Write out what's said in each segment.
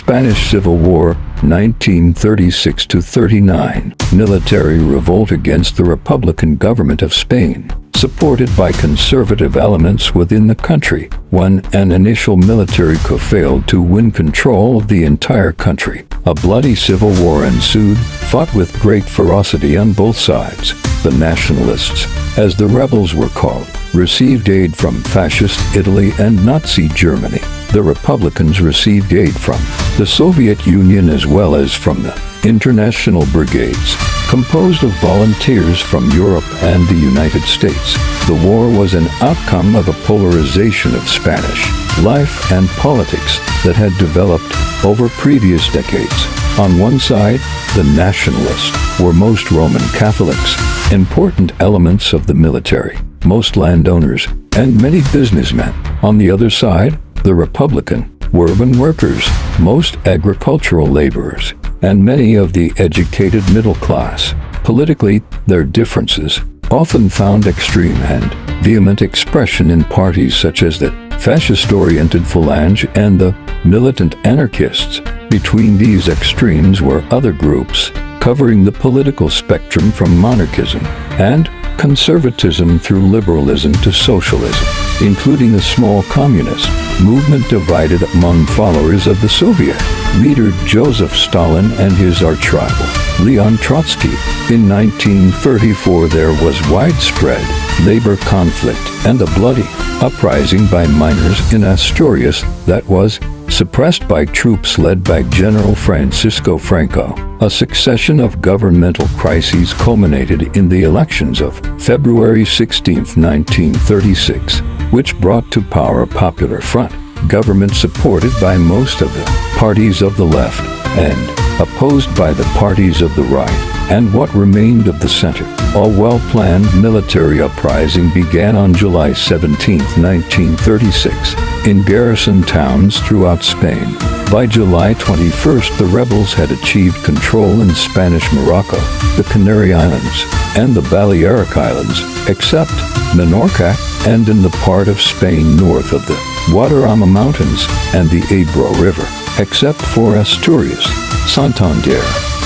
Spanish Civil War, 1936-39. Military revolt against the Republican government of Spain, supported by conservative elements within the country, when an initial military coup failed to win control of the entire country. A bloody civil war ensued, fought with great ferocity on both sides. The Nationalists, as the rebels were called, received aid from Fascist Italy and Nazi Germany. The Republicans received aid from the Soviet Union as well as from the International Brigades, composed of volunteers from Europe and the United States. The war was an outcome of a polarization of Spanish life and politics that had developed over previous decades. On one side, the Nationalists were most Roman Catholics, important elements of the military, most landowners, and many businessmen. On the other side, the Republican were urban workers, most agricultural laborers, and many of the educated middle class. Politically, their differences often found extreme and vehement expression in parties such as the fascist-oriented Falange and the militant anarchists. Between these extremes were other groups, covering the political spectrum from monarchism and conservatism through liberalism to socialism, including a small communist movement divided among followers of the Soviet leader Joseph Stalin and his arch-rival, Leon Trotsky. In 1934 there was widespread labor conflict and a bloody uprising by miners in Asturias that was suppressed by troops led by General Francisco Franco. A succession of governmental crises culminated in the elections of February 16, 1936, which brought to power a popular front government supported by most of the parties of the left and opposed by the parties of the right and what remained of the center. A well-planned military uprising began on July 17, 1936, in garrison towns throughout Spain. By July 21st, the rebels had achieved control in Spanish Morocco, the Canary Islands, and the Balearic Islands, except Menorca, and in the part of Spain north of the Guadarrama Mountains and the Ebro River, except for Asturias, Santander,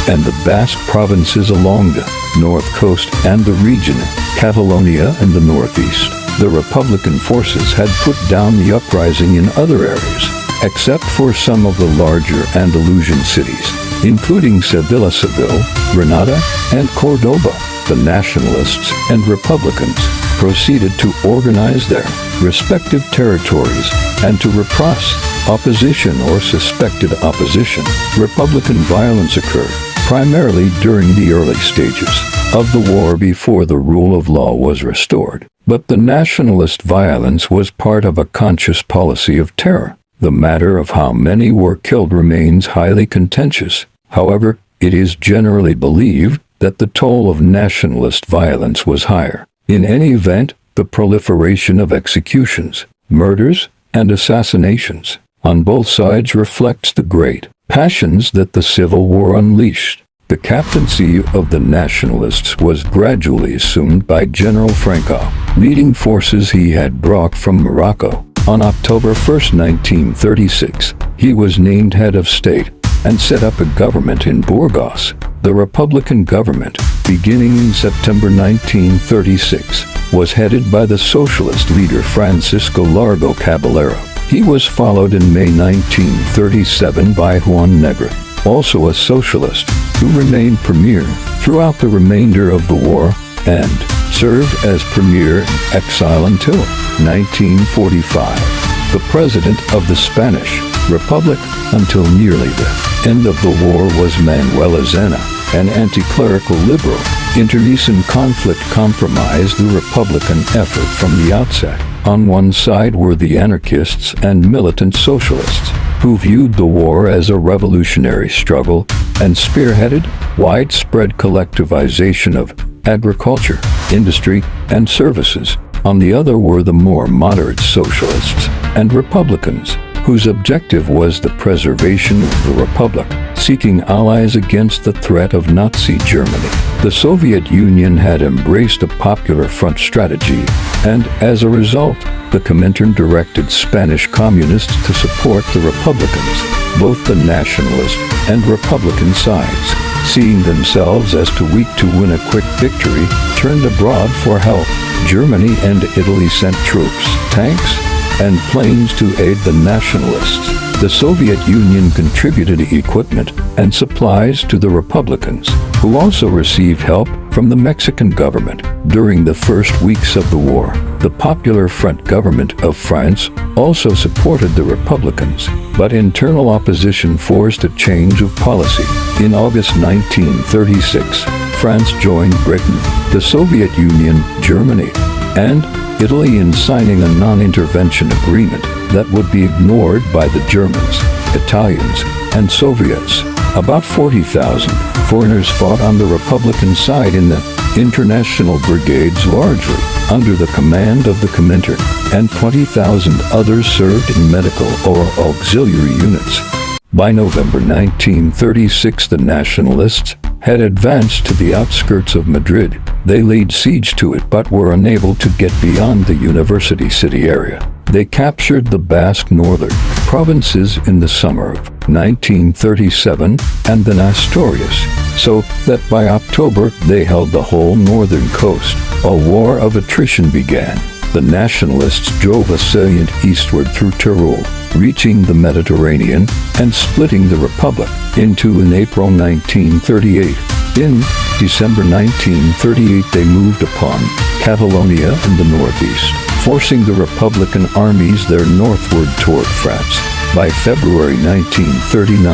and the Basque provinces along the north coast and the region of Catalonia in the northeast. The Republican forces had put down the uprising in other areas, except for some of the larger Andalusian cities, including Sevilla, Granada, and Cordoba. The Nationalists and Republicans proceeded to organize their respective territories and to repress opposition or suspected opposition. Republican violence occurred primarily during the early stages of the war before the rule of law was restored. But the nationalist violence was part of a conscious policy of terror. The matter of how many were killed remains highly contentious. However, it is generally believed that the toll of nationalist violence was higher. In any event, the proliferation of executions, murders, and assassinations on both sides reflects the great passions that the Civil War unleashed. The captaincy of the nationalists was gradually assumed by General Franco, leading forces he had brought from Morocco. On October 1, 1936, he was named head of state and set up a government in Burgos. The Republican government, beginning in September 1936, was headed by the socialist leader Francisco Largo Caballero. He was followed in May 1937 by Juan Negre, also a socialist, who remained premier throughout the remainder of the war and served as premier in exile until 1945. The president of the Spanish Republic until nearly the end of the war was Manuel Azena, an anti-clerical liberal. Internecine conflict compromised the Republican effort from the outset. On one side were the anarchists and militant socialists, who viewed the war as a revolutionary struggle and spearheaded widespread collectivization of agriculture, industry, and services. On the other were the more moderate socialists and Republicans, whose objective was the preservation of the Republic, seeking allies against the threat of Nazi Germany. The Soviet Union had embraced a popular front strategy, and as a result, the Comintern directed Spanish communists to support the Republicans, both the nationalist and Republican sides, seeing themselves as too weak to win a quick victory, turned abroad for help. Germany and Italy sent troops, tanks, and planes to aid the nationalists. The Soviet Union contributed equipment and supplies to the Republicans, who also received help from the Mexican government. During the first weeks of the war, the Popular Front government of France also supported the Republicans, but internal opposition forced a change of policy. In August 1936, France joined Britain, the Soviet Union, Germany, and Italy in signing a non-intervention agreement that would be ignored by the Germans, Italians, and Soviets. About 40,000 foreigners fought on the Republican side in the international brigades, largely under the command of the Comintern, and 20,000 others served in medical or auxiliary units. By November 1936, the nationalists had advanced to the outskirts of Madrid. They laid siege to it but were unable to get beyond the university city area. They captured the Basque northern provinces in the summer of 1937 and then Asturias, so that by October they held the whole northern coast. A war of attrition began. The nationalists drove a salient eastward through Tyrol, reaching the Mediterranean and splitting the Republic in two in April 1938. In December 1938 they moved upon Catalonia in the northeast, forcing the Republican armies there northward toward France. By February 1939,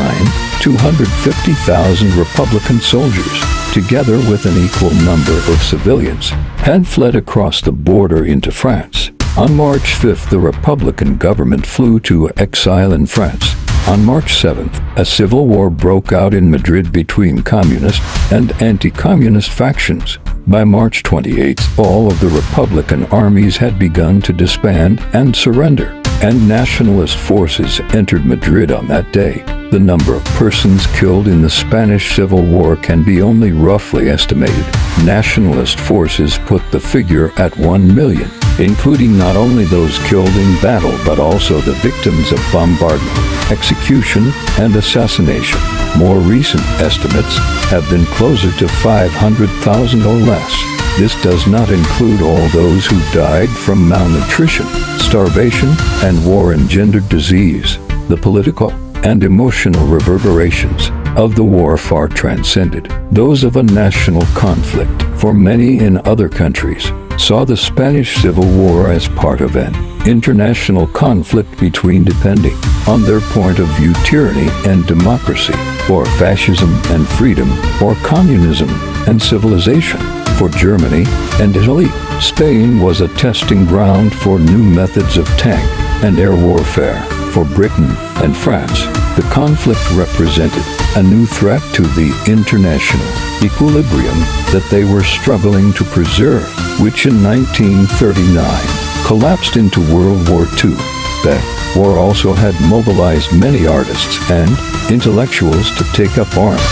250,000 Republican soldiers, together with an equal number of civilians, had fled across the border into France. On March 5th, the Republican government flew to exile in France. On March 7th, a civil war broke out in Madrid between communist and anti-communist factions. By March 28th, all of the Republican armies had begun to disband and surrender, and nationalist forces entered Madrid on that day. The number of persons killed in the Spanish Civil War can be only roughly estimated. Nationalist forces put the figure at 1 million, including not only those killed in battle but also the victims of bombardment, execution, and assassination. More recent estimates have been closer to 500,000 or less. This does not include all those who died from malnutrition, starvation, and war-engendered disease. The political and emotional reverberations of the war far transcended those of a national conflict. For many in other countries, saw the Spanish Civil War as part of an international conflict between, depending on their point of view, tyranny and democracy, or fascism and freedom, or communism and civilization. For Germany and Italy, Spain was a testing ground for new methods of tank and air warfare. For Britain and France, the conflict represented a new threat to the international equilibrium that they were struggling to preserve, which in 1939 collapsed into World War II. That war also had mobilized many artists and intellectuals to take up arms.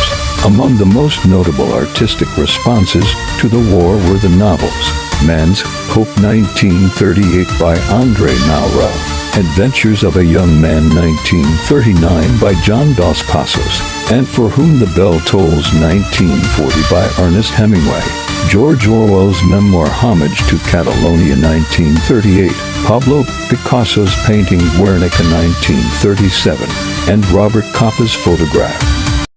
Among the most notable artistic responses to the war were the novels Man's Hope 1938 by André Malraux, Adventures of a Young Man 1939 by John Dos Passos, and For Whom the Bell Tolls 1940 by Ernest Hemingway, George Orwell's memoir Homage to Catalonia 1938, Pablo Picasso's painting Guernica 1937, and Robert Capa's photograph